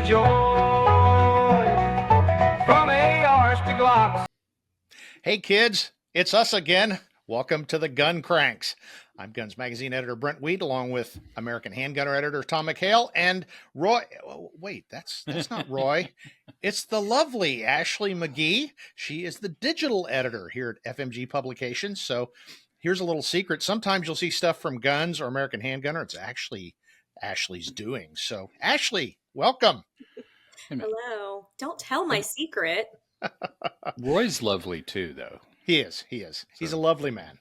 joy from ARs to Glocks. Hey kids, it's us again. Welcome to the Gun Cranks. I'm Guns Magazine editor Brent Weed, along with American Handgunner editor Tom McHale and Roy. Oh, wait, that's not Roy. It's the lovely Ashley McGee. She is the digital editor here at FMG Publications. So here's a little secret. Sometimes you'll see stuff from Guns or American Handgunner. It's actually Ashley's doing. So Ashley, welcome. Hello. Don't tell my secret. Roy's lovely too, though. He is. He's a lovely man.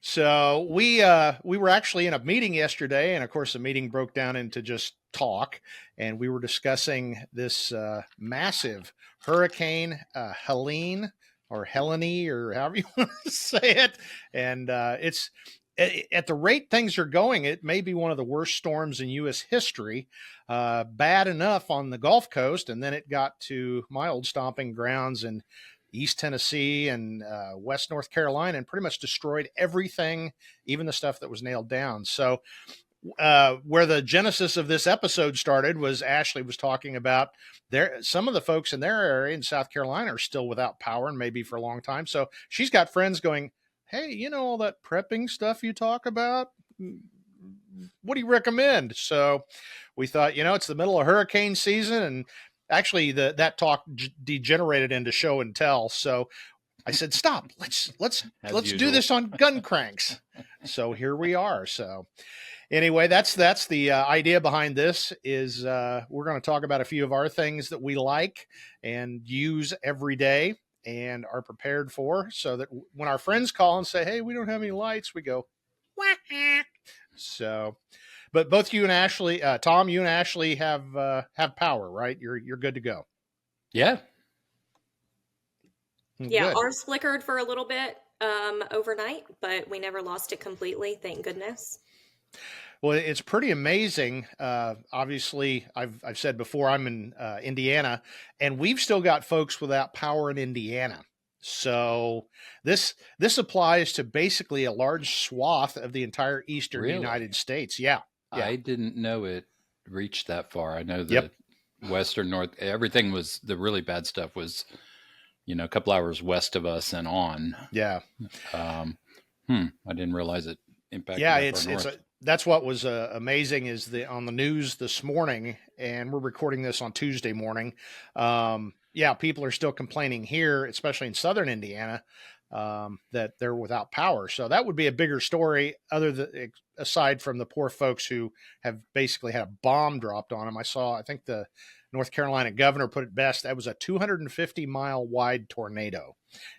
So we were actually in a meeting yesterday, and of course the meeting broke down into just talk, and we were discussing this massive Hurricane Helene or Helene or however you want to say it, and it's at the rate things are going, it may be one of the worst storms in U.S. history. Bad enough on the Gulf Coast, and then it got to my old stomping grounds in East Tennessee and West North Carolina, and pretty much destroyed everything, even the stuff that was nailed down. So where the genesis of this episode started was Ashley was talking about some of the folks in their area in South Carolina are still without power, and maybe for a long time. So she's got friends going, hey, you know, all that prepping stuff you talk about, what do you recommend? So we thought, it's the middle of hurricane season, and actually that talk degenerated into show and tell. So I said, stop, let's do this on Gun Cranks. So here we are. So anyway, that's the idea behind this is we're going to talk about a few of our things that we like and use every day and are prepared for, so that when our friends call and say, hey, we don't have any lights, we go, wah. So, but both you and Ashley, Tom, you and Ashley have power, right? You're good to go. Yeah. Yeah. Good. Ours flickered for a little bit overnight, but we never lost it completely. Thank goodness. Well, it's pretty amazing. Obviously, I've said before, I'm in Indiana, and we've still got folks without power in Indiana. So this applies to basically a large swath of the entire eastern United States. Yeah. I didn't know it reached that far. I know that western, north, everything was, the really bad stuff was, a couple hours west of us and on. Yeah. I didn't realize it impacted. Yeah, that's what was amazing is on the news this morning, and we're recording this on Tuesday morning. People are still complaining here, especially in southern Indiana, that they're without power. So that would be a bigger story aside from the poor folks who have basically had a bomb dropped on them. I think the North Carolina governor put it best. That was a 250-mile wide tornado,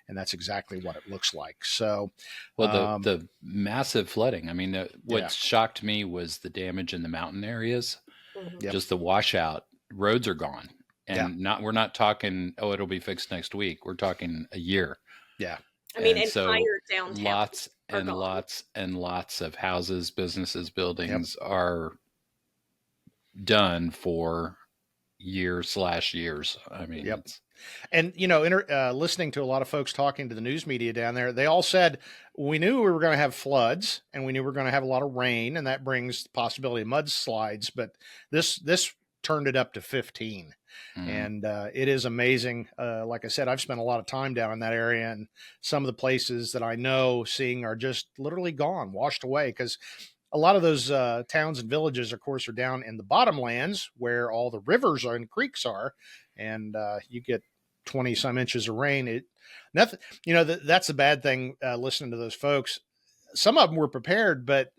and that's exactly what it looks like. So, well, the massive flooding. I mean, what shocked me was the damage in the mountain areas. Mm-hmm. Yep. Just the washout. Roads are gone, and we're not talking, it'll be fixed next week. We're talking a year. Yeah. I mean, entire downtown. Lots and lots and lots of houses, businesses, buildings are done for years. I mean, and listening to a lot of folks talking to the news media down there, they all said, we knew we were going to have floods and we knew we were going to have a lot of rain, and that brings the possibility of mudslides, but this turned it up to 15. And it is amazing. Like I said, I've spent a lot of time down in that area, and some of the places that I know seeing are just literally gone, washed away, because a lot of those towns and villages, of course, are down in the bottomlands where all the rivers and creeks are, and you get 20 some inches of rain. That's the bad thing. Listening to those folks, some of them were prepared, but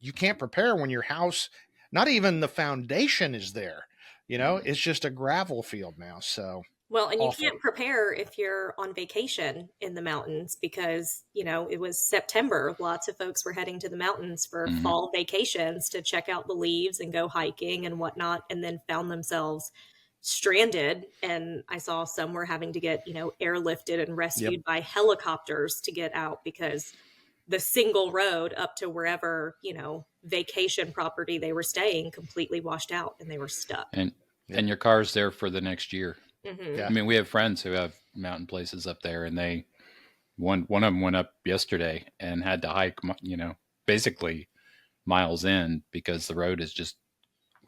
you can't prepare when your house, not even the foundation is there. It's just a gravel field now. So. Well, and you can't prepare if you're on vacation in the mountains because, it was September. Lots of folks were heading to the mountains for fall vacations to check out the leaves and go hiking and whatnot, and then found themselves stranded. And I saw some were having to get, airlifted and rescued by helicopters to get out because the single road up to wherever, vacation property they were staying completely washed out and they were stuck. And your car's there for the next year. Mm-hmm. Yeah. I mean, we have friends who have mountain places up there, and one of them went up yesterday and had to hike, basically miles in because the road is just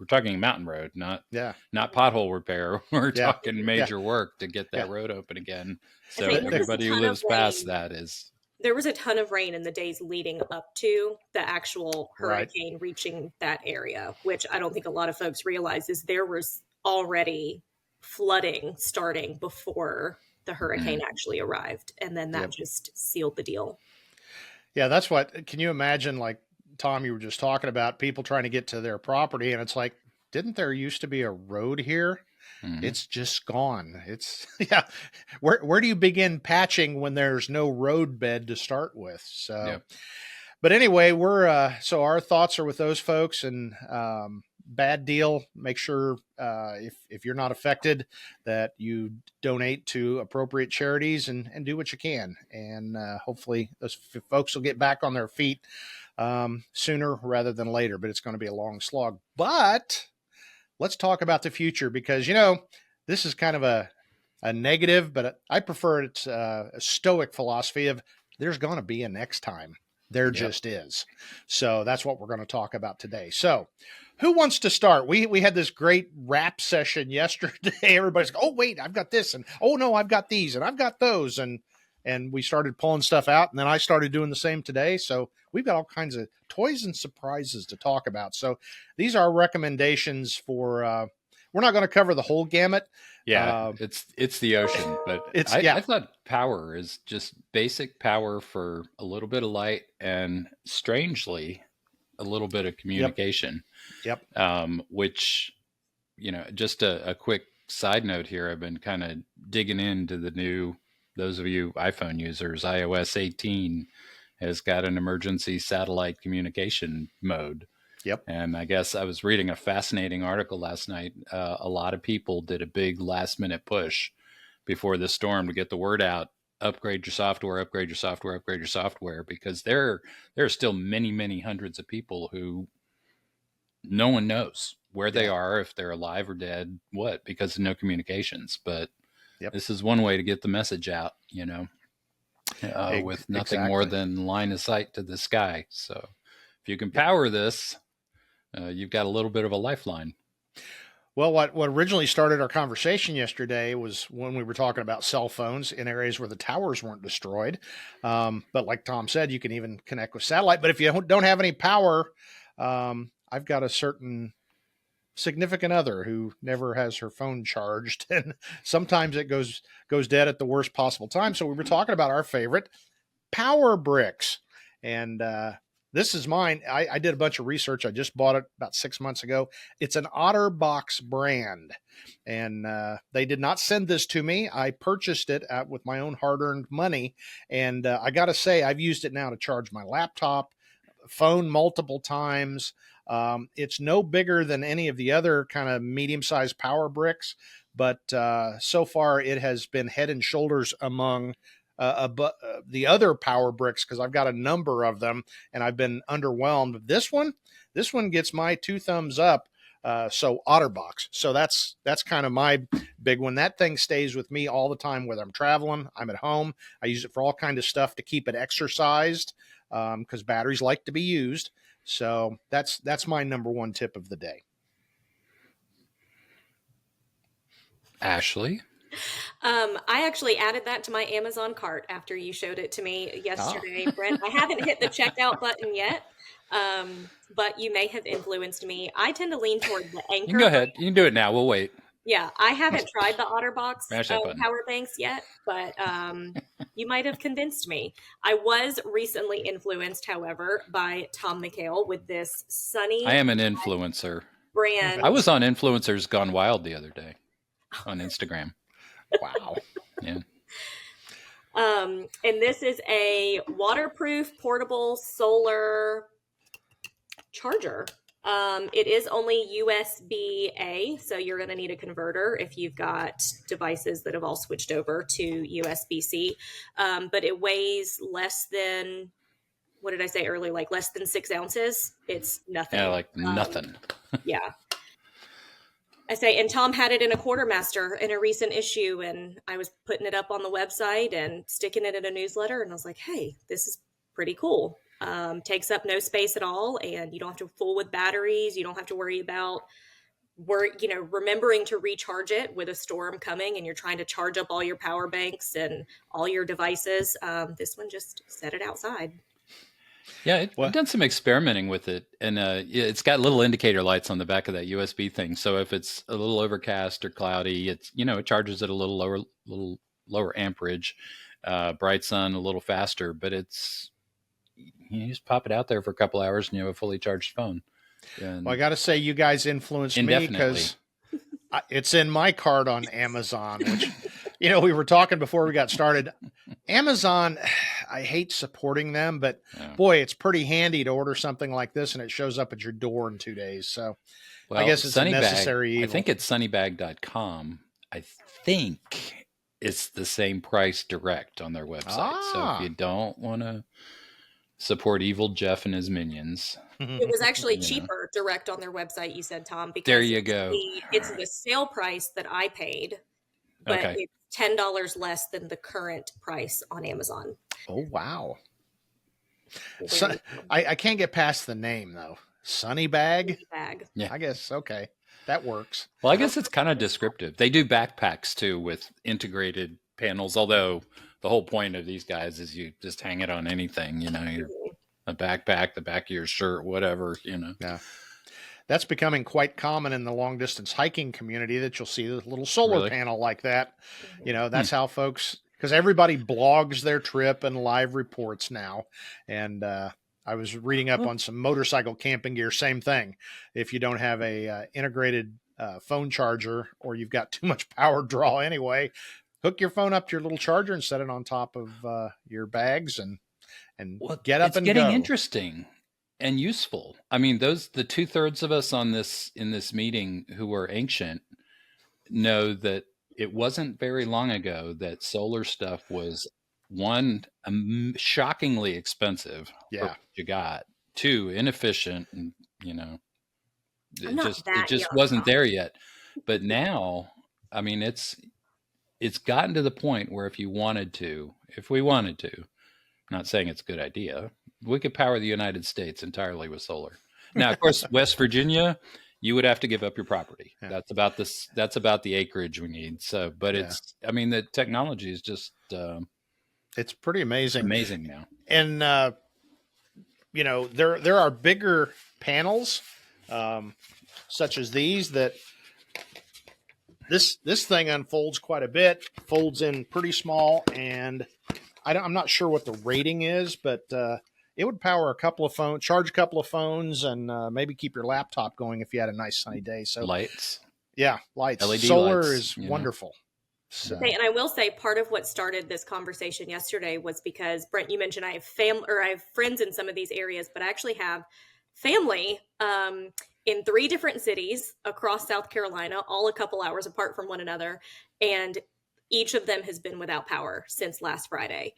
we're talking mountain road, not Yeah. pothole repair. We're Yeah. talking major work to get that Yeah. road open again. I So say, there was a everybody who ton of lives past rain. that is. There was a ton of rain in the days leading up to the actual Right. hurricane reaching that area, which I don't think a lot of folks realize is there was already flooding starting before the hurricane actually arrived. And then that Yep. just sealed the deal. Yeah, that's what. Can you imagine, like Tom, you were just talking about people trying to get to their property, and it's like, didn't there used to be a road here? Mhm. It's just gone. It's yeah. Where do you begin patching when there's no road bed to start with? So, Yep. but anyway, we're so our thoughts are with those folks, and bad deal. Make sure if you're not affected that you donate to appropriate charities and do what you can, and hopefully those folks will get back on their feet sooner rather than later. But it's going to be a long slog. But let's talk about the future, because this is kind of a negative, but I prefer it's a stoic philosophy of there's going to be a next time. There Yep. just is. So that's what we're going to talk about today. So who wants to start? We had this great rap session yesterday. Everybody's like, oh, wait, I've got this. And oh, no, I've got these and I've got those. And we started pulling stuff out, and then I started doing the same today. So we've got all kinds of toys and surprises to talk about. So these are recommendations for, we're not going to cover the whole gamut. Yeah, it's the ocean, but I thought power is just basic power for a little bit of light and, strangely, a little bit of communication. Yep. Which, just a quick side note here, I've been kind of digging into the new, those of you iPhone users, iOS 18 has got an emergency satellite communication mode. Yep. And I guess I was reading a fascinating article last night. A lot of people did a big last minute push before the storm to get the word out. Upgrade your software, upgrade your software, upgrade your software, because there are still many, many hundreds of people who no one knows where they are, if they're alive or dead, because of no communications. But this is one way to get the message out, with nothing more than line of sight to the sky. So if you can power this, you've got a little bit of a lifeline. Well, what originally started our conversation yesterday was when we were talking about cell phones in areas where the towers weren't destroyed. But like Tom said, you can even connect with satellite. But if you don't have any power, I've got a certain significant other who never has her phone charged, and sometimes it goes dead at the worst possible time. So we were talking about our favorite power bricks, and this is mine. I did a bunch of research. I just bought it about 6 months ago. It's an OtterBox brand, and they did not send this to me. I purchased it with my own hard-earned money, and I got to say, I've used it now to charge my laptop, phone multiple times. It's no bigger than any of the other kind of medium-sized power bricks, but so far it has been head and shoulders among the other power bricks, because I've got a number of them and I've been underwhelmed. This one gets my 2 thumbs up. So OtterBox. So that's kind of my big one. That thing stays with me all the time, whether I'm traveling, I'm at home. I use it for all kinds of stuff to keep it exercised, because batteries like to be used. So that's my number one tip of the day. Ashley? I actually added that to my Amazon cart after you showed it to me yesterday, Brent. I haven't hit the checkout button yet, but you may have influenced me. I tend to lean toward the Anchor. You can go ahead. You can do it now. We'll wait. Yeah, I haven't tried the OtterBox power banks yet, but you might have convinced me. I was recently influenced, however, by Tom McHale with this Sunny. I am an influencer. Brand. I was on Influencers Gone Wild the other day on Instagram. Wow. Yeah. And this is a waterproof portable solar charger. It is only USB-A, so you're going to need a converter if you've got devices that have all switched over to USB-C. But it weighs less than, what did I say earlier? Like less than 6 ounces. It's nothing. Yeah, like nothing. Yeah. I say, and Tom had it in a quartermaster in a recent issue, and I was putting it up on the website and sticking it in a newsletter, and I was like, hey, this is pretty cool. Takes up no space at all, and you don't have to fool with batteries. You don't have to worry about remembering to recharge it with a storm coming and you're trying to charge up all your power banks and all your devices. This one just set it outside. Yeah, I've done some experimenting with it, and it's got little indicator lights on the back of that USB thing. So if it's a little overcast or cloudy, it charges at a little lower amperage. Bright sun a little faster, but you just pop it out there for a couple hours and you have a fully charged phone. And I got to say, you guys influenced me because it's in my cart on Amazon, which, we were talking before we got started. Amazon, I hate supporting them, but boy, it's pretty handy to order something like this and it shows up at your door in 2 days. So I guess it's a necessary evil. I think it's sunnybag.com. I think it's the same price direct on their website. So if you don't want to support evil Jeff and his minions. It was actually cheaper direct on their website, you said, Tom, because there you go. It's the sale price that I paid, but it's $10 less than the current price on Amazon. Oh, wow. So, I can't get past the name, though. Sunny Bag? Yeah. I guess, okay. That works. Well, I guess it's kind of descriptive. They do backpacks, too, with integrated panels, although the whole point of these guys is you just hang it on anything, a backpack, the back of your shirt, whatever, Yeah. That's becoming quite common in the long distance hiking community that you'll see a little solar panel like that. That's how folks, because everybody blogs their trip and live reports now. And I was reading up on some motorcycle camping gear, same thing. If you don't have a integrated phone charger or you've got too much power draw anyway, hook your phone up to your little charger and set it on top of your bags and get up and go. It's getting interesting and useful. I mean, the 2/3 of us in this meeting who were ancient know that it wasn't very long ago that solar stuff was shockingly expensive. For what you got. 2, inefficient, and it just wasn't there yet. But now, I mean, it's gotten to the point where if we wanted to, I'm not saying it's a good idea, we could power the United States entirely with solar. Now, of course, West Virginia, you would have to give up your property. Yeah. That's about the acreage we need. So, but the technology is just, it's pretty amazing. Amazing now. And, there are bigger panels, such as these that this thing unfolds quite a bit, folds in pretty small, and I'm not sure what the rating is, but it would power a couple of phones, charge a couple of phones, and maybe keep your laptop going if you had a nice sunny day. So lights. Yeah, lights. LED solar lights, is wonderful. So. And I will say part of what started this conversation yesterday was because, Brent, you mentioned I have friends in some of these areas, but I actually have family in 3 different cities across South Carolina, all a couple hours apart from one another. And each of them has been without power since last Friday.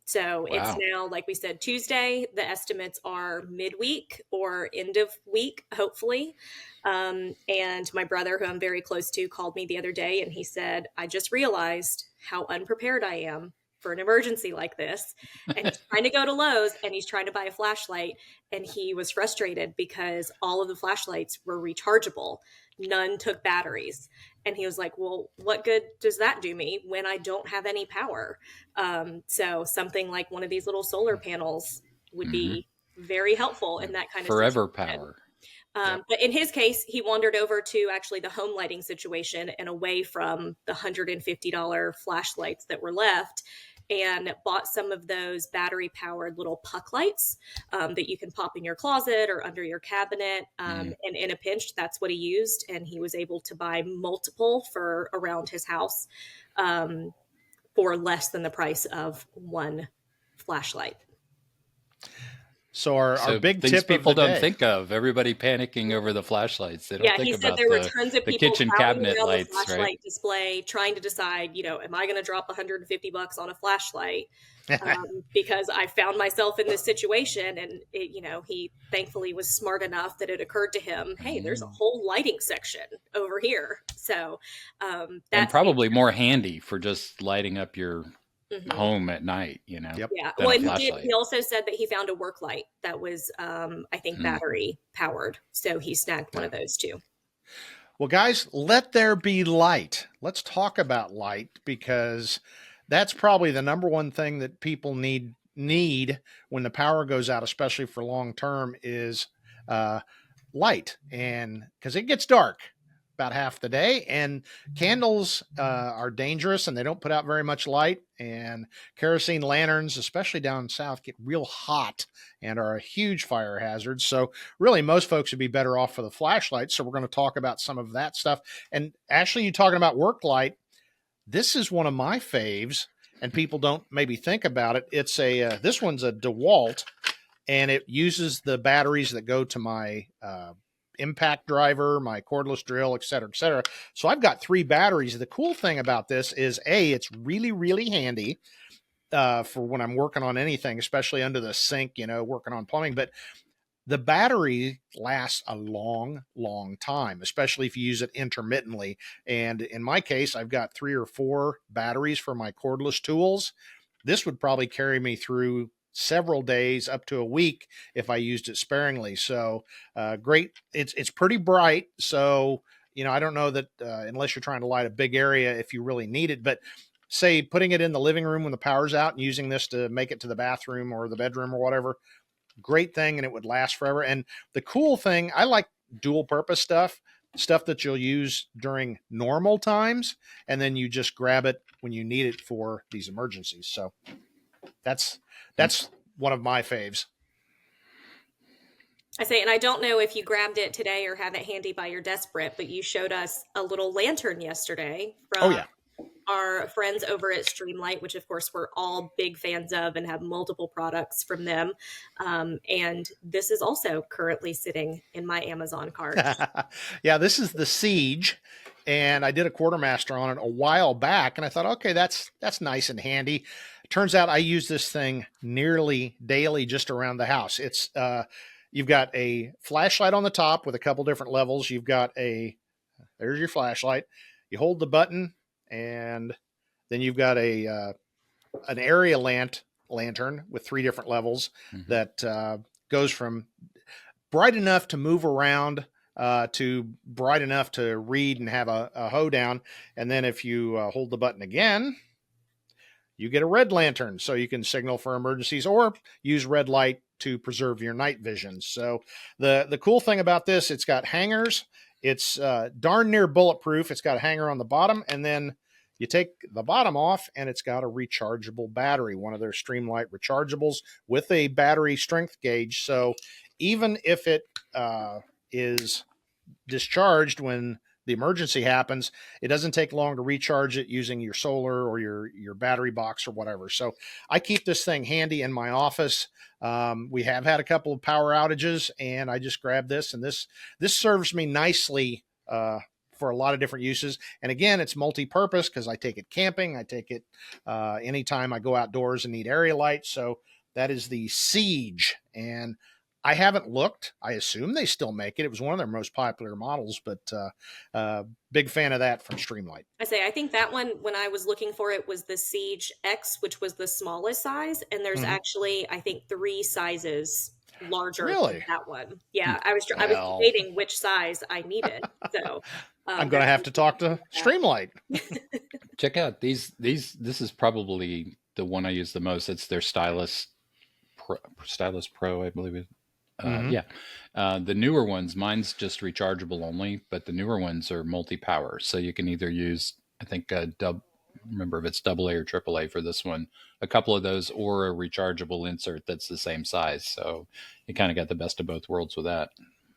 So It's now, like we said, Tuesday. The estimates are midweek or end of week, hopefully. And my brother, who I'm very close to, called me the other day and he said, I just realized how unprepared I am for an emergency like this. And he's trying to go to Lowe's and he's trying to buy a flashlight. And he was frustrated because all of the flashlights were rechargeable. None took batteries. And he was like, well, what good does that do me when I don't have any power? So something like one of these little solar panels would be very helpful in that kind of forever situation. Power. But in his case, he wandered over to actually the home lighting situation and away from the $150 flashlights that were left, and bought some of those battery powered little puck lights that you can pop in your closet or under your cabinet. And in a pinch, that's what he used. And he was able to buy multiple for around his house for less than the price of one flashlight. So our big things tip people of the don't day. think of, everybody panicking over the flashlights. They don't think he said about there were tons of the people kitchen crowding cabinet around lights, the flashlight right? display, trying to decide, am I going to drop $150 on a flashlight? Because I found myself in this situation, and he thankfully was smart enough that it occurred to him, hey, there's a whole lighting section over here. So and probably more handy for just lighting up your home at night, Yep. Yeah. Well, and he also said that he found a work light that was, I think, battery powered. So he snagged one of those too. Well, guys, let there be light. Let's talk about light, because that's probably the number one thing that people need when the power goes out, especially for long term, is uh, light. And because it gets dark about half the day, and candles are dangerous and they don't put out very much light, and kerosene lanterns, especially down south, get real hot and are a huge fire hazard. So really most folks would be better off for the flashlight. So we're going to talk about some of that stuff. And Ashley, you talking about work light, this is one of my faves, and people don't maybe think about it. It's this one's a DeWalt, and it uses the batteries that go to my impact driver, my cordless drill, et cetera, et cetera. So I've got 3 batteries. The cool thing about this is it's really, really handy for when I'm working on anything, especially under the sink, working on plumbing. But the battery lasts a long, long time, especially if you use it intermittently. And in my case, I've got 3 or 4 batteries for my cordless tools. This would probably carry me through several days, up to a week, if I used it sparingly. So great. It's pretty bright. So, I don't know that unless you're trying to light a big area, if you really need it, but say putting it in the living room when the power's out and using this to make it to the bathroom or the bedroom or whatever, great thing. And it would last forever. And the cool thing, I like dual purpose stuff that you'll use during normal times, and then you just grab it when you need it for these emergencies. So that's one of my faves. I say, and I don't know if you grabbed it today or have it handy by your desk, Britt, but you showed us a little lantern yesterday from our friends over at Streamlight, which of course we're all big fans of and have multiple products from them. And this is also currently sitting in my Amazon cart. Yeah, this is the Siege. And I did a quartermaster on it a while back, and I thought, okay, that's nice and handy. Turns out I use this thing nearly daily just around the house. It's you've got a flashlight on the top with a couple different levels. You've got there's your flashlight. You hold the button, and then you've got an area lantern with 3 different levels that goes from bright enough to move around to bright enough to read and have a hoedown. And then if you hold the button again, you get a red lantern, so you can signal for emergencies or use red light to preserve your night vision. So the cool thing about this, it's got hangers. It's darn near bulletproof. It's got a hanger on the bottom, and then you take the bottom off, and it's got a rechargeable battery, one of their Streamlight rechargeables with a battery strength gauge. So even if it is discharged when the emergency happens, it doesn't take long to recharge it using your solar or your battery box or whatever. So I keep this thing handy in my office. We have had a couple of power outages, and I just grabbed this, and this serves me nicely for a lot of different uses. And again, it's multi-purpose because I take it camping. I take it anytime I go outdoors and need area light. So that is the Siege. And I haven't looked. I assume they still make it. It was one of their most popular models, but big fan of that from Streamlight. I think that one, when I was looking for it, was the Siege X, which was the smallest size. And there's actually, I think, 3 sizes larger than that one. Yeah, I was debating which size I needed. So I'm going to have to talk to Streamlight. Check out these. This is probably the one I use the most. It's their Stylus Pro, I believe it. The newer ones, mine's just rechargeable only, but the newer ones are multi-power. So you can either use, I think, remember if it's AA or AAA for this one, a couple of those, or a rechargeable insert that's the same size. So you kind of got the best of both worlds with that.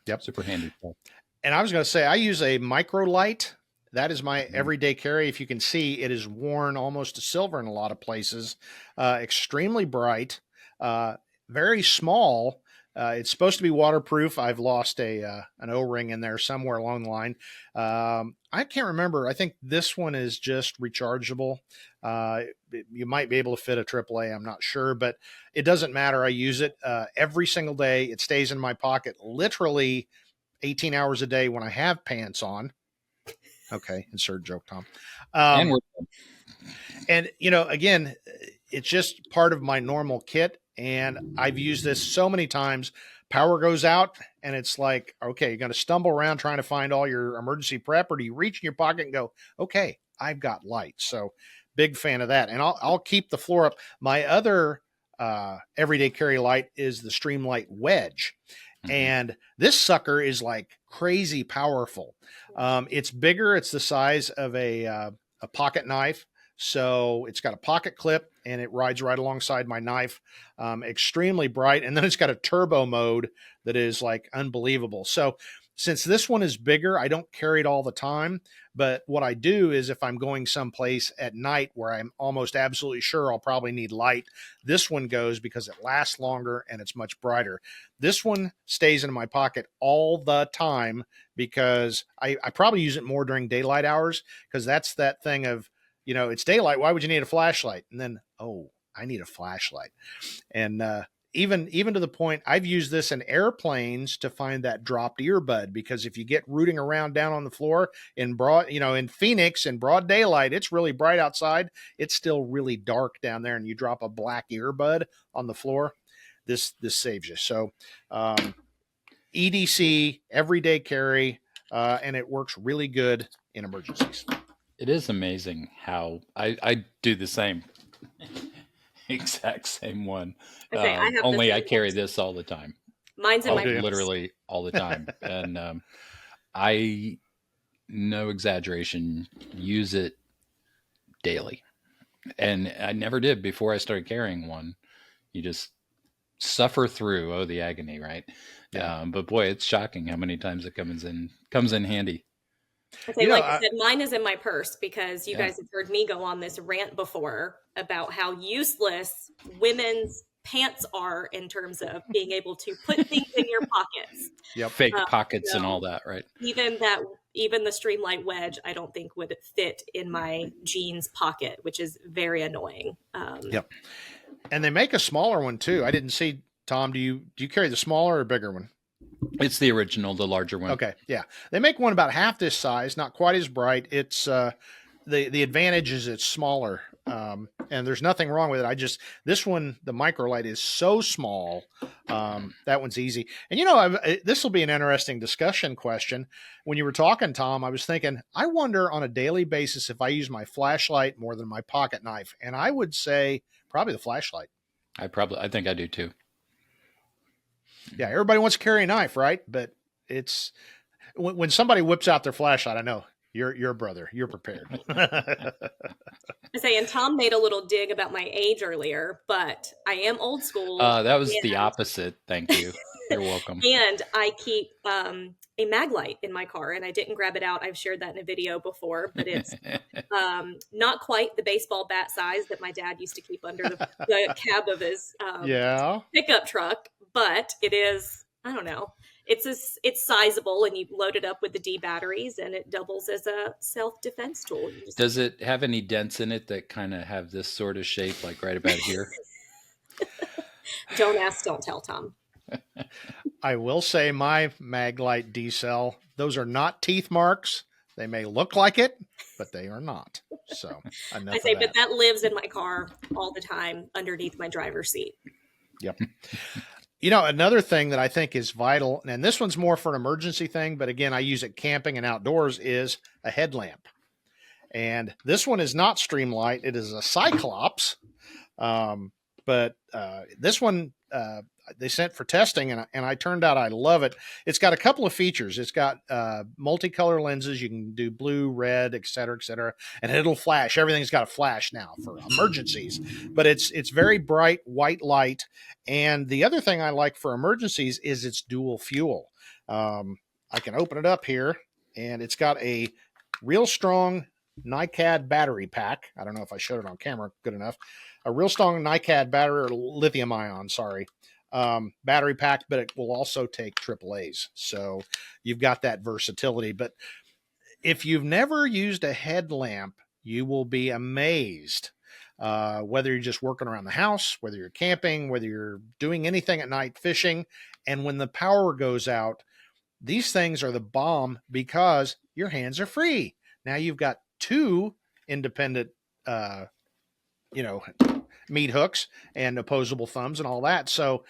Yep. Super handy stuff. And I was going to say, I use a micro light. That is my everyday carry. If you can see, it is worn almost to silver in a lot of places. Extremely bright, very small. It's supposed to be waterproof. I've lost an O-ring in there somewhere along the line. I can't remember. I think this one is just rechargeable. You might be able to fit a AAA. I'm not sure, but it doesn't matter. I use it every single day. It stays in my pocket literally 18 hours a day when I have pants on. Okay, insert joke, Tom. And again, it's just part of my normal kit. And I've used this so many times. power goes out and it's like, okay, you're going to stumble around trying to find all your emergency prep, or do you reach in your pocket and go, okay, I've got light. So big fan of that. And I'll keep the floor up. My other everyday carry light is the Streamlight Wedge. And this sucker is like crazy powerful. It's bigger. It's the size of a pocket knife. So it's got a pocket clip and it rides right alongside my knife. Extremely bright. And then it's got a turbo mode that is like unbelievable. So since this one is bigger, I don't carry it all the time. But what I do is if I'm going someplace at night where I'm almost absolutely sure I'll probably need light, this one goes because it lasts longer and it's much brighter. This one stays in my pocket all the time because I probably use it more during daylight hours, because that's that thing of, it's daylight. Why would you need a flashlight? And then, oh, I need a flashlight. And even to the point, I've used this in airplanes to find that dropped earbud, because if you get rooting around down on the floor in in Phoenix in broad daylight, it's really bright outside. It's still really dark down there, and you drop a black earbud on the floor. This saves you. So EDC, everyday carry, and it works really good in emergencies. It is amazing how I do the same exact same one. Okay, only I carry this all the time. Mine's in my purse. Literally all the time. And I, no exaggeration, use it daily. And I never did before I started carrying one. You just suffer through, the agony, right? Yeah. But boy, it's shocking how many times it comes in handy. I say, like I said, mine is in my purse because you guys have heard me go on this rant before about how useless women's pants are in terms of being able to put things in your pockets. Yep. Fake pockets and all that, right? Even the Streamlight Wedge, I don't think would fit in my jeans pocket, which is very annoying. Yep. And they make a smaller one too. I didn't see, Tom, do you carry the smaller or bigger one? It's the original, the larger one. Okay. Yeah. They make one about half this size, not quite as bright. It's the advantage is it's smaller. And there's nothing wrong with it. This one, the microlight is so small. That one's easy. And this will be an interesting discussion question. When you were talking, Tom, I was thinking, I wonder on a daily basis if I use my flashlight more than my pocket knife. And I would say probably the flashlight. I think I do too. Yeah, everybody wants to carry a knife, right? But it's when somebody whips out their flashlight, I know you're a brother. You're prepared. I say, and Tom made a little dig about my age earlier, but I am old school. That was the opposite. Thank you. You're welcome. And I keep a mag light in my car, and I didn't grab it out. I've shared that in a video before, but it's not quite the baseball bat size that my dad used to keep under the cab of his pickup truck. But it is, I don't know, it's sizable, and you load it up with the D batteries, and it doubles as a self-defense tool. Does it have any dents in it that kind of have this sort of shape, like right about here? Don't ask, don't tell, Tom. I will say my Maglite D-cell, those are not teeth marks. They may look like it, but they are not. So I say, but that lives in my car all the time underneath my driver's seat. Yep. Another thing that I think is vital, and this one's more for an emergency thing, but again, I use it camping and outdoors, is a headlamp. And this one is not Streamlight. It is a Cyclops. But this one they sent for testing, and I turned out I love it. It's got a couple of features. It's got multicolor lenses. You can do blue, red, et cetera, and it'll flash. Everything's got a flash now for emergencies. But it's very bright white light. And the other thing I like for emergencies is it's dual fuel. I can open it up here, and it's got a real strong NiCad battery pack. I don't know if I showed it on camera good enough. A real strong NiCad battery, or lithium ion, battery pack, but it will also take AAAs. So you've got that versatility. But if you've never used a headlamp, you will be amazed, whether you're just working around the house, whether you're camping, whether you're doing anything at night, fishing. And when the power goes out, these things are the bomb because your hands are free. Now you've got two independent, meat hooks and opposable thumbs and all that. So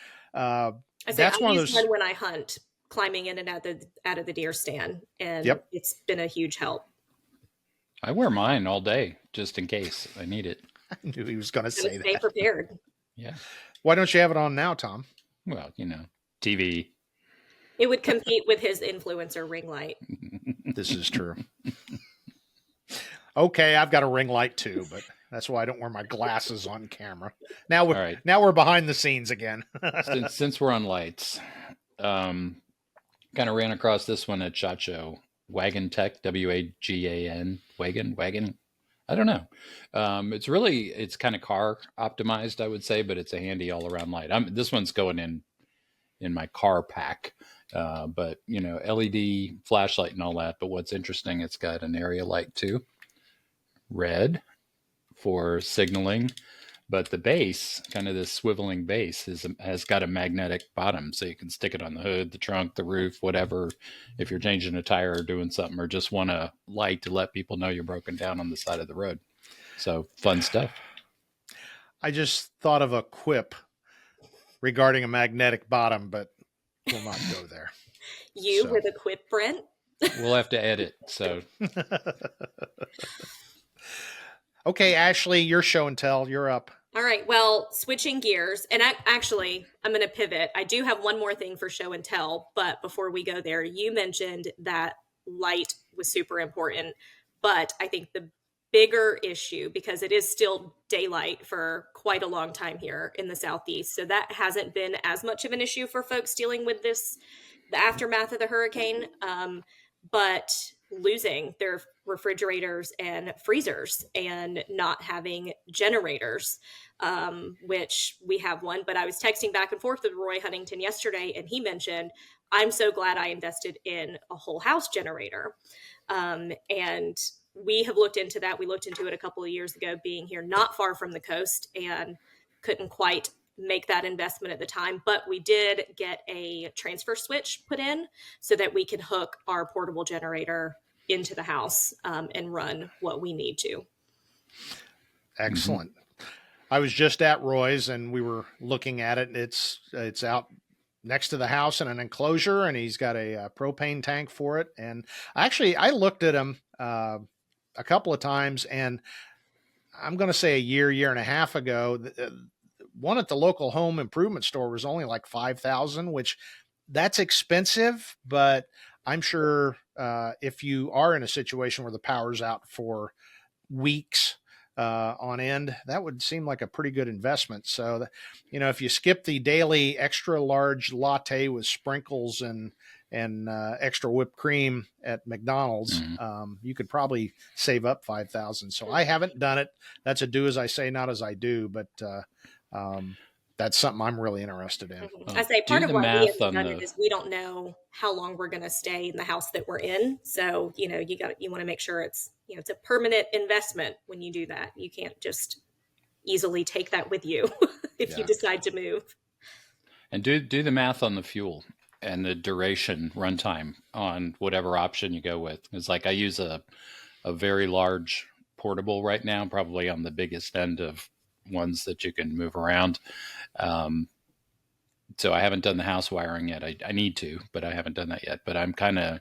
I say that's I one of use those. one when I hunt, climbing in and out of the deer stand, and Yep. it's been a huge help. I wear mine all day just in case I need it. I knew he was going to Gotta say stay that. prepared. Yeah. Why don't you have it on now, Tom? Well, TV. It would compete with his influencer ring light. This is true. Okay, I've got a ring light too, but that's why I don't wear my glasses on camera. Now we're All right. now we're behind the scenes again. Since we're on lights, kind of ran across this one at Chacho. Wagon Tech, WAGAN, wagon. I don't know. It's kind of car optimized, I would say, but it's a handy all around light. This one's going in my car pack, but LED flashlight and all that. But what's interesting, it's got an area light too, red for signaling. But the base, kind of this swiveling base, has got a magnetic bottom, so you can stick it on the hood, the trunk, the roof, whatever. If you're changing a tire or doing something, or just want a light to let people know you're broken down on the side of the road. So fun stuff. I just thought of a quip regarding a magnetic bottom, but we'll not go there. You with a quip, Brent? We'll have to edit. So okay, Ashley, your show and tell. You're up. All right. Well, switching gears, and actually, I'm going to pivot. I do have one more thing for show and tell, but before we go there, you mentioned that light was super important, but I think the bigger issue, because it is still daylight for quite a long time here in the Southeast, so that hasn't been as much of an issue for folks dealing with the aftermath of the hurricane, but losing their refrigerators and freezers and not having generators, which we have one. But I was texting back and forth with Roy Huntington yesterday, and he mentioned, I'm so glad I invested in a whole house generator. And we have looked into that. We looked into it a couple of years ago, being here not far from the coast, and couldn't quite make that investment at the time, but we did get a transfer switch put in so that we could hook our portable generator into the house and run what we need to. Excellent. I was just at Roy's and we were looking at it. It's out next to the house in an enclosure, and he's got a propane tank for it. And I looked at him a couple of times, and I'm going to say a year and a half ago, one at the local home improvement store was only like $5,000, which that's expensive, but I'm sure if you are in a situation where the power's out for weeks on end, that would seem like a pretty good investment. So, if you skip the daily extra large latte with sprinkles and extra whipped cream at McDonald's, you could probably save up $5,000. So I haven't done it. That's a do as I say, not as I do, but that's something I'm really interested in. I say part of why we haven't done it is we don't know how long we're going to stay in the house that we're in. So, you want to make sure it's a permanent investment when you do that. You can't just easily take that with you if you decide to move. And do the math on the fuel and the duration runtime on whatever option you go with. It's like I use a very large portable right now, probably on the biggest end of ones that you can move around. So I haven't done the house wiring yet. I need to, but I haven't done that yet. But I'm kind of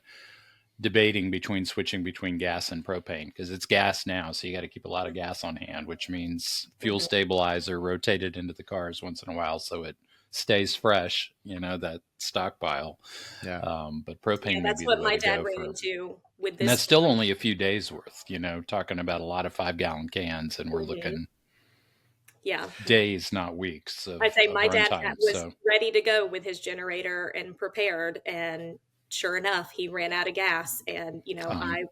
debating switching between gas and propane, because it's gas now. So you got to keep a lot of gas on hand, which means fuel stabilizer rotated into the cars once in a while, so it stays fresh, that stockpile. Yeah. But propane, that's what my dad ran into with this. And that's still only a few days worth, talking about a lot of 5-gallon cans, and we're looking days, not weeks. I'd say my dad was ready to go with his generator and prepared, and sure enough, he ran out of gas, and I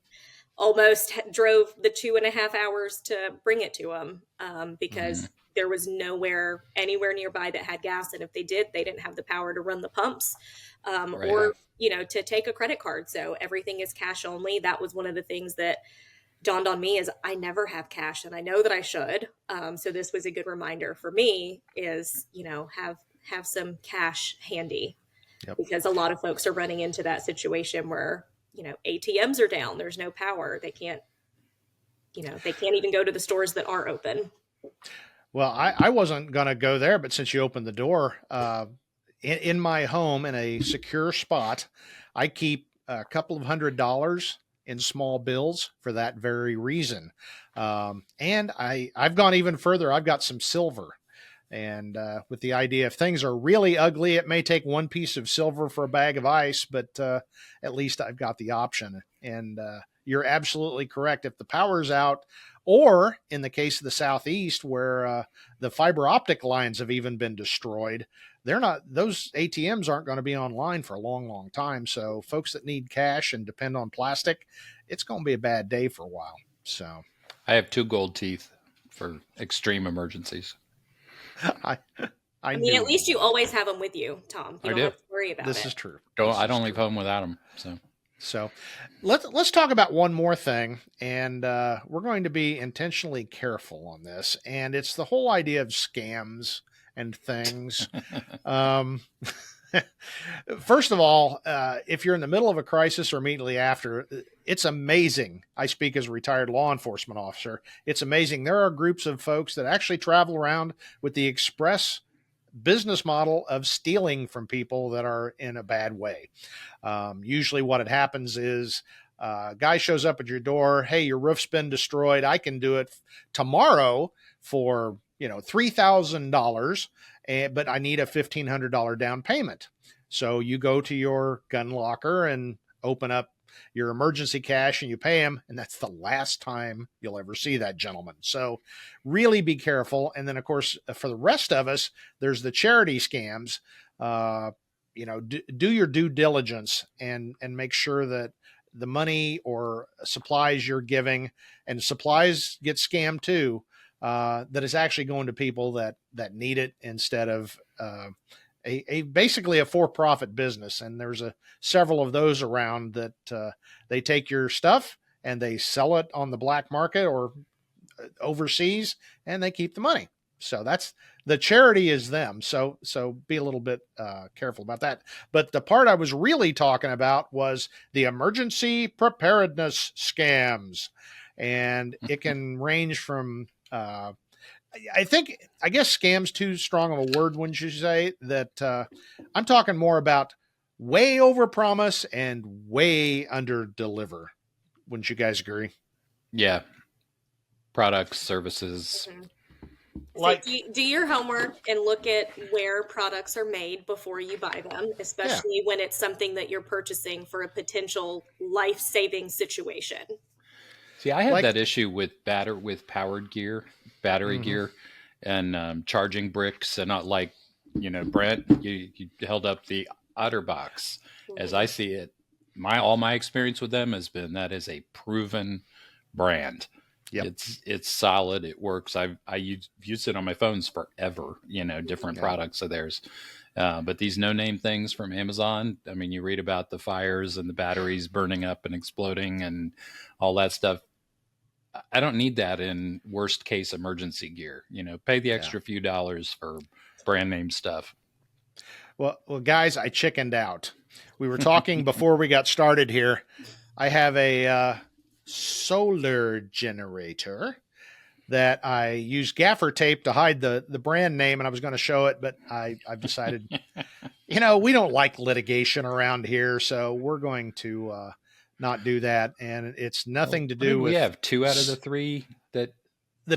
almost drove the 2.5 hours to bring it to him because there was nowhere anywhere nearby that had gas, and if they did, they didn't have the power to run the pumps or to take a credit card. So everything is cash only. That was one of the things that dawned on me, is I never have cash, and I know that I should. So this was a good reminder for me, is have some cash handy. Yep. Because a lot of folks are running into that situation where, ATMs are down. There's no power. They can't even go to the stores that are open. Well, I wasn't going to go there, but since you opened the door, in my home in a secure spot, I keep a couple of $100 in small bills for that very reason. And I've gone even further. I've got some silver. And with the idea, if things are really ugly, it may take one piece of silver for a bag of ice, but at least I've got the option. And you're absolutely correct. If the power's out, or in the case of the Southeast, where the fiber optic lines have even been destroyed, those ATMs aren't going to be online for a long, long time. So folks that need cash and depend on plastic, it's going to be a bad day for a while. So I have 2 gold teeth for extreme emergencies. I mean, at least you always have them with you, Tom. You don't have to worry about it. This is true. I don't leave home without them. So let's talk about one more thing, and we're going to be intentionally careful on this, and it's the whole idea of scams and things. First of all, if you're in the middle of a crisis or immediately after, it's amazing. I speak as a retired law enforcement officer. It's amazing. There are groups of folks that actually travel around with the express business model of stealing from people that are in a bad way. Usually what happens is a guy shows up at your door. Hey, your roof's been destroyed. I can do it tomorrow for, $3,000, but I need a $1,500 down payment. So you go to your gun locker and open up your emergency cash and you pay him. And that's the last time you'll ever see that gentleman. So really be careful. And then of course, for the rest of us, there's the charity scams. Do your due diligence and make sure that the money or supplies you're giving, and supplies get scammed too, that is actually going to people that need it instead of basically a for-profit business. And there's several of those around that they take your stuff and they sell it on the black market or overseas, and they keep the money. So that's the charity is them. So be a little bit careful about that. But the part I was really talking about was the emergency preparedness scams, and it can range from I guess scam's too strong of a word, wouldn't you say? That I'm talking more about way over promise and way under deliver. Wouldn't you guys agree? Yeah. Products, services. Mm-hmm. So do your homework and look at where products are made before you buy them, especially when it's something that you're purchasing for a potential life-saving situation. See, I had that issue with powered gear, battery gear, and charging bricks, and not like, Brent, you held up the OtterBox. As I see it, all my experience with them has been that is a proven brand. Yep. It's solid. It works. I used it on my phones forever, different products of theirs. But these no-name things from Amazon, I mean, you read about the fires and the batteries burning up and exploding and all that stuff. I don't need that in worst case emergency gear. Pay the extra few dollars for brand name stuff. Well, guys, I chickened out. We were talking before we got started here. I have a solar generator that I use gaffer tape to hide the brand name, and I was going to show it, but I've decided, we don't like litigation around here, so we're going to not do that. And it's nothing to do with. We have 2 out of the 3 that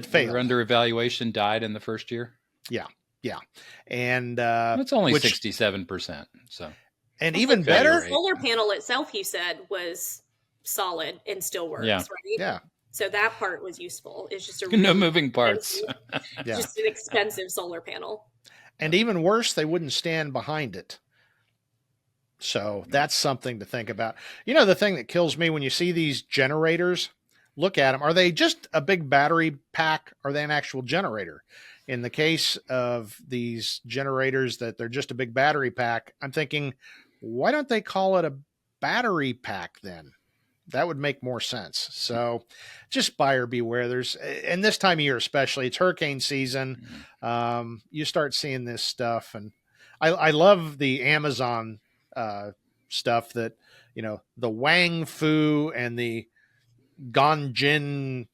failed. Were under evaluation, died in the first year. Yeah. And it's only 67%. So, and even better, the solar panel itself, you said, was solid and still works, right? Yeah. So that part was useful. It's just no moving parts. Just an expensive solar panel. And even worse, they wouldn't stand behind it. So that's something to think about. The thing that kills me when you see these generators, look at them. Are they just a big battery pack? Or are they an actual generator? In the case of these generators that they're just a big battery pack, I'm thinking, why don't they call it a battery pack then? That would make more sense. So just buyer beware. And this time of year, especially, it's hurricane season. You start seeing this stuff. And I love the Amazon stuff that, the Wang Fu and the Ganjin,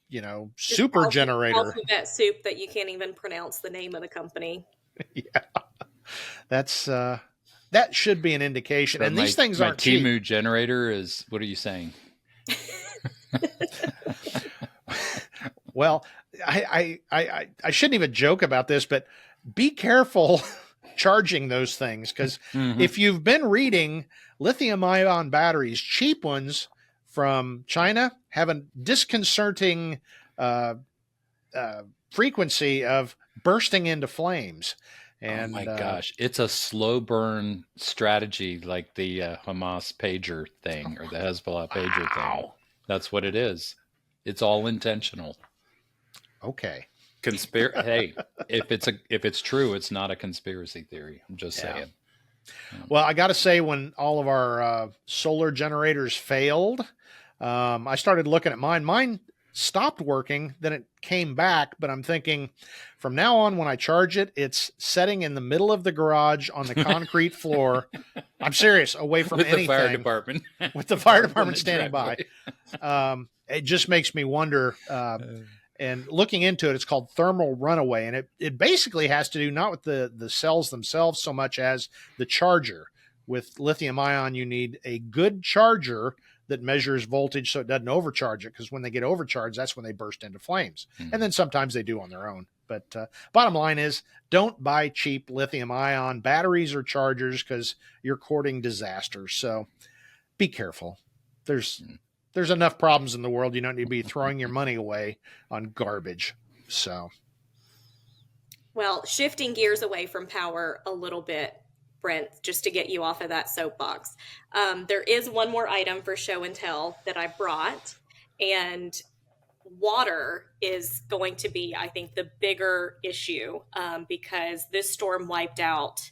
super generator. Alphabet soup that you can't even pronounce the name of the company. Yeah. That's that should be an indication. But and these things aren't cheap. Timu generator is, what are you saying? Well, I shouldn't even joke about this, but be careful charging those things, because if you've been reading, lithium-ion batteries, cheap ones from China, have a disconcerting frequency of bursting into flames. And, oh my gosh, it's a slow burn strategy, like the Hamas pager thing or the Hezbollah pager thing. That's what it is. It's all intentional. Okay. Hey, if it's true, it's not a conspiracy theory. I'm just saying. Well, I got to say, when all of our solar generators failed, I started looking at mine. Mine stopped working, then it came back, but I'm thinking from now on, when I charge it, it's setting in the middle of the garage on the concrete floor. I'm serious, away from anything. With the fire department. With the fire department standing by. It just makes me wonder, and looking into it, it's called thermal runaway. And it basically has to do not with the cells themselves so much as the charger. With lithium ion, you need a good charger that measures voltage so it doesn't overcharge it, because when they get overcharged, that's when they burst into flames. And then sometimes they do on their own. But bottom line is, don't buy cheap lithium ion batteries or chargers, because you're courting disaster. So be careful. There's enough problems in the world. You don't need to be throwing your money away on garbage. So, well, shifting gears away from power a little bit, Brent, just to get you off of that soapbox. There is one more item for show and tell that I brought, and water is going to be, I think, the bigger issue, because this storm wiped out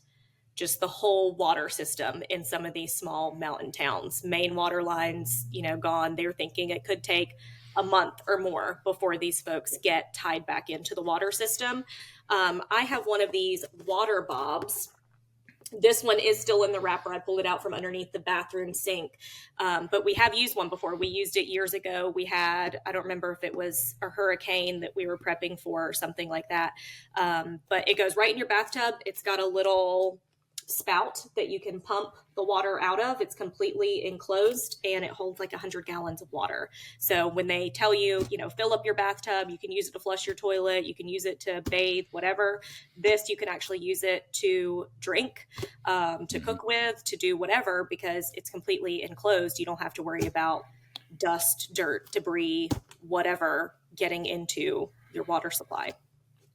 just the whole water system in some of these small mountain towns. Main water lines, gone. They're thinking it could take a month or more before these folks get tied back into the water system. I have one of these water bobs. This one is still in the wrapper. I pulled it out from underneath the bathroom sink. But we have used one before. We used it years ago. We had, I don't remember if it was a hurricane that we were prepping for or something like that. But it goes right in your bathtub. It's got a little spout that you can pump the water out of. It's completely enclosed, and it holds like 100 gallons of water. So when they tell you, fill up your bathtub, you can use it to flush your toilet, you can use it to bathe, whatever. This, you can actually use it to drink, to cook with, to do whatever, because it's completely enclosed. You don't have to worry about dust, dirt, debris, whatever getting into your water supply.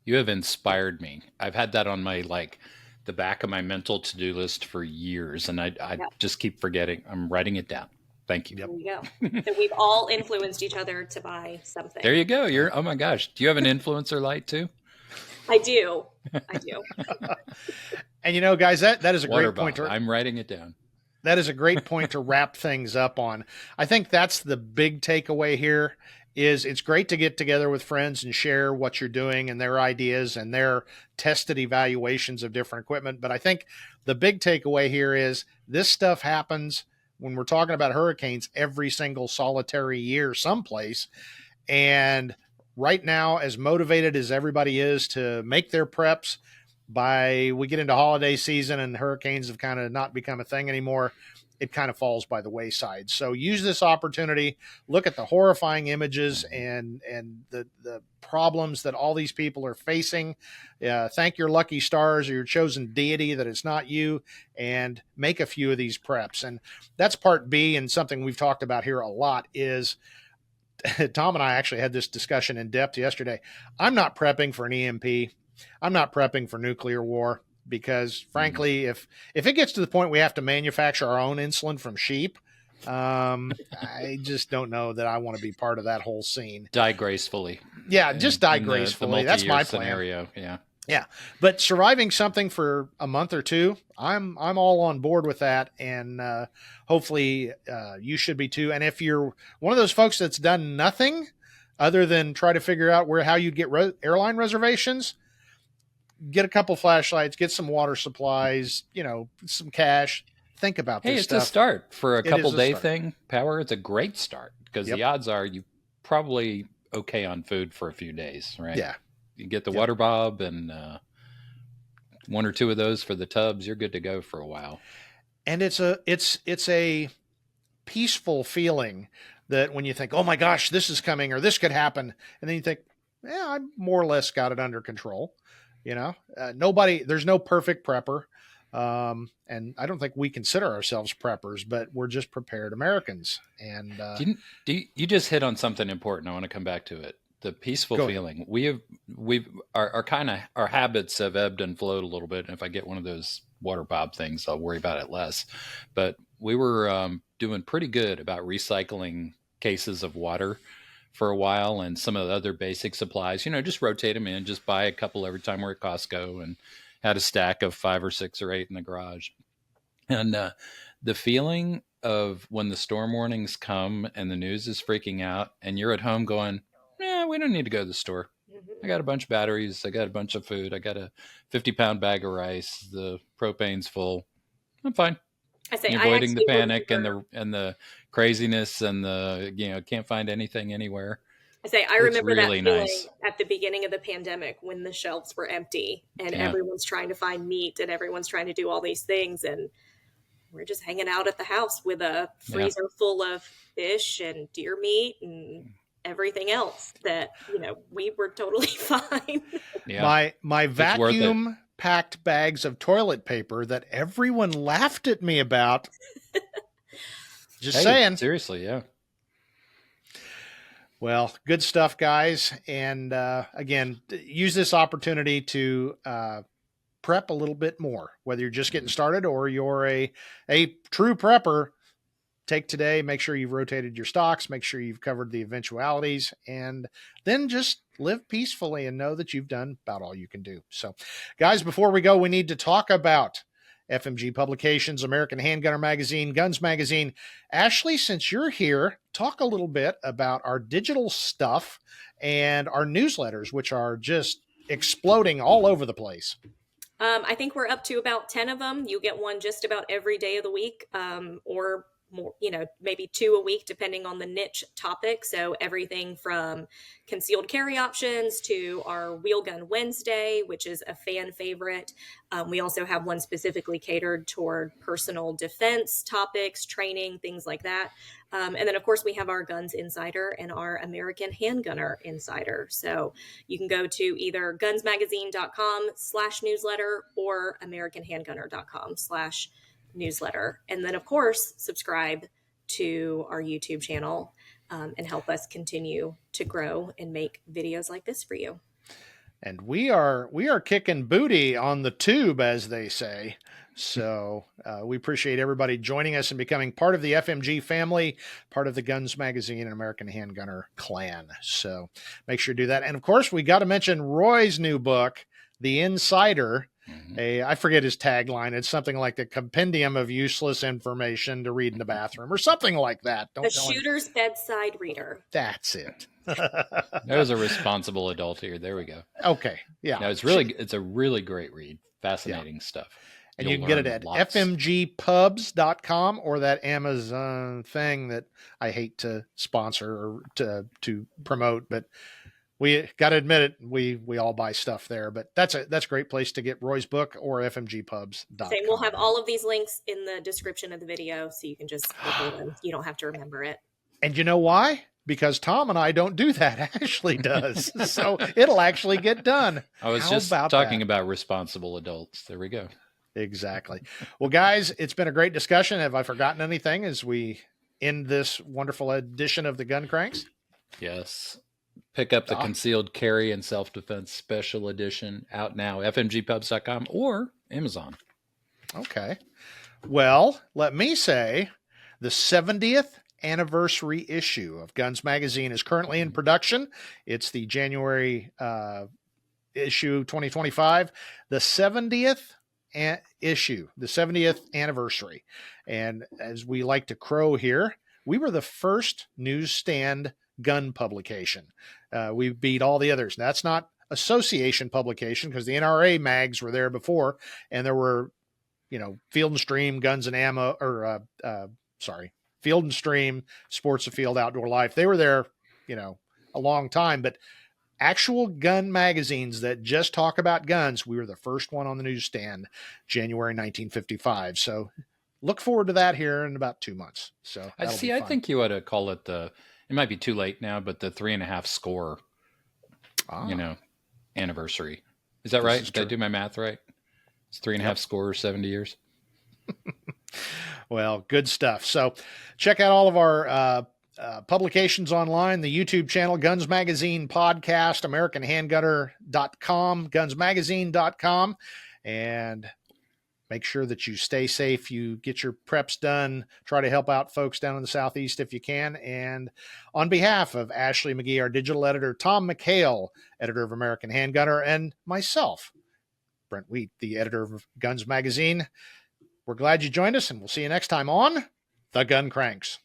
You have inspired me. I've had that on my, the back of my mental to-do list for years, and I just keep forgetting. I'm writing it down. Thank you. There you go. So we've all influenced each other to buy something. There you go. Oh my gosh. Do you have an influencer light too? I do. And guys, that is a Water great point. I'm writing it down. That is a great point to wrap things up on. I think that's the big takeaway here. Is it's great to get together with friends and share what you're doing and their ideas and their tested evaluations of different equipment. But I think the big takeaway here is this stuff happens when we're talking about hurricanes every single solitary year someplace. And right now, as motivated as everybody is to make their preps, we get into holiday season and hurricanes have kind of not become a thing anymore. It kind of falls by the wayside. So use this opportunity, look at the horrifying images and the problems that all these people are facing. Thank your lucky stars or your chosen deity that it's not you, and make a few of these preps. And that's part B, and something we've talked about here a lot is Tom and I actually had this discussion in depth yesterday. I'm not prepping for an EMP. I'm not prepping for nuclear war. Because frankly, if it gets to the point we have to manufacture our own insulin from sheep, I just don't know that I want to be part of that whole scene. Die gracefully. Yeah, just die gracefully. That's my plan. Scenario. Yeah. Yeah. But surviving something for a month or two, I'm all on board with that. And hopefully you should be too. And if you're one of those folks that's done nothing other than try to figure out how you'd get airline reservations, get a couple flashlights, get some water supplies, some cash. Think about this it's stuff. A start for a couple day thing. Power, it's a great start because the odds are you probably okay on food for a few days, right? Yeah. You get the water bob and 1 or 2 of those for the tubs, you're good to go for a while. And it's a peaceful feeling that when you think, oh my gosh, this is coming or this could happen. And then you think, yeah, I more or less got it under control. There's no perfect prepper. And I don't think we consider ourselves preppers, but we're just prepared Americans. And you just hit on something important. I want to come back to it. The peaceful feeling. Our habits have ebbed and flowed a little bit. And if I get one of those water bob things, I'll worry about it less. But we were doing pretty good about recycling cases of water for a while, and some of the other basic supplies, just rotate them in, just buy a couple every time we're at Costco, and had a stack of 5 or 6 or 8 in the garage. And the feeling of when the storm warnings come and the news is freaking out and you're at home going, we don't need to go to the store. I got a bunch of batteries. I got a bunch of food. I got a 50-pound bag of rice. The propane's full. I'm fine. Avoiding the panic and the craziness and the, can't find anything anywhere. I remember really that feeling at the beginning of the pandemic when the shelves were empty and everyone's trying to find meat and everyone's trying to do all these things. And we're just hanging out at the house with a freezer full of fish and deer meat and everything else that, we were totally fine. Yeah. My vacuum packed bags of toilet paper that everyone laughed at me about. Just saying. Seriously, yeah. Well, good stuff, guys. And again, use this opportunity to prep a little bit more, whether you're just getting started or you're a true prepper. Take today, make sure you've rotated your stocks, make sure you've covered the eventualities, and then just live peacefully and know that you've done about all you can do. So, guys, before we go, we need to talk about FMG Publications, American Handgunner Magazine, Guns Magazine. Ashley, since you're here, talk a little bit about our digital stuff and our newsletters, which are just exploding all over the place. I think we're up to about 10 of them. You get one just about every day of the week, or more, maybe 2 a week, depending on the niche topic. So everything from concealed carry options to our Wheel Gun Wednesday, which is a fan favorite. We also have one specifically catered toward personal defense topics, training, things like that. And then, of course, we have our Guns Insider and our American Handgunner Insider. So you can go to either gunsmagazine.com/newsletter or americanhandgunner.com/newsletter. And then, of course, subscribe to our YouTube channel and help us continue to grow and make videos like this for you. And we are kicking booty on the tube, as they say. So we appreciate everybody joining us and becoming part of the FMG family, part of the Guns Magazine and American Handgunner clan. So make sure to do that. And of course, we got to mention Roy's new book, The Insider. I forget his tagline. It's something like the compendium of useless information to read in the bathroom or something like that. The shooter's bedside reader. That's it. That was a responsible adult here. There we go. Okay. Yeah. No, it's a really great read. Fascinating stuff. And you can get it at fmgpubs.com or that Amazon thing that I hate to sponsor or to promote, but we got to admit it. We all buy stuff there, but that's a great place to get Roy's book or fmgpubs.com. Same. We'll have all of these links in the description of the video, so you can just Google them. You don't have to remember it. And you know why? Because Tom and I don't do that. Ashley does. So it'll actually get done. I was just talking about responsible adults. There we go. Exactly. Well, guys, it's been a great discussion. Have I forgotten anything as we end this wonderful edition of the Gun Cranks? Yes. Pick up the Concealed Carry and Self-Defense Special Edition, out now, fmgpubs.com or Amazon. Okay. Well, let me say the 70th anniversary issue of Guns Magazine is currently in production. It's the January issue 2025, the 70th issue, the 70th anniversary. And as we like to crow here, we were the first newsstand gun publication. We beat all the others. That's not association publication because the NRA mags were there before, and there were, Field and Stream, Guns and Ammo, or Field and Stream, Sports of Field, Outdoor Life. They were there, a long time, but actual gun magazines that just talk about guns. We were the first one on the newsstand, January 1955. So look forward to that here in about 2 months. So I think you ought to call it it might be too late now, but the 3.5 score, anniversary. Is that right? Did I do my math right? It's 3.5 score, 70 years. Well, good stuff. So check out all of our publications online, the YouTube channel, Guns Magazine Podcast, AmericanHandgunner.com, GunsMagazine.com, and make sure that you stay safe, you get your preps done, try to help out folks down in the Southeast if you can. And on behalf of Ashley McGee, our digital editor, Tom McHale, editor of American Handgunner, and myself, Brent Wheat, the editor of Guns Magazine, we're glad you joined us, and we'll see you next time on The Gun Cranks.